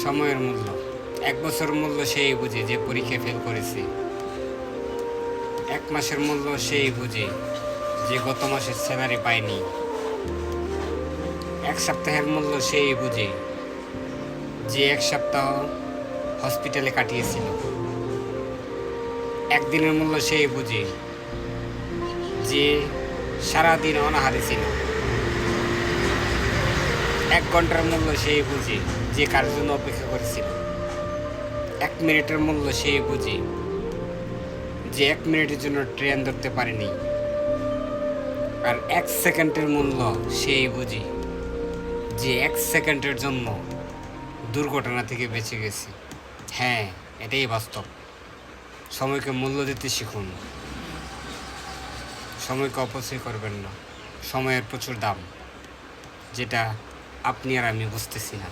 সময়ের মূল্য। 1 বছর মূল্য সেই বুঝে যে পরীক্ষায় ফেল করেছে। 1 মাসের মূল্য সেই বুঝে যে গত মাসের স্যালারি পায়নি। 1 সপ্তাহের মূল্য সেই বুঝে যে 1 সপ্তাহ হসপিটালে কাটিয়েছিল। 1 দিনের মূল্য সেই বুঝে যে সারাদিন অনাহারে ছিল। 1 ঘন্টার মূল্য সেই বুঝে যে কার জন্য অপেক্ষা করেছিল। 1 মিনিটের মূল্য সেই বুঝে যে 1 মিনিটের জন্য ট্রেন ধরতে পারেনি। আর 1 সেকেন্ডের মূল্য সেই বুঝে যে 1 সেকেন্ডের জন্য দুর্ঘটনা থেকে বেঁচে গেছে। হ্যাঁ, এটাই বাস্তব। সময়কে মূল্য দিতে শিখুন। সময়কে অপচয় করবেন না। সময়ের প্রচুর দাম, যেটা আপনি আর আমি বুঝতেছি না।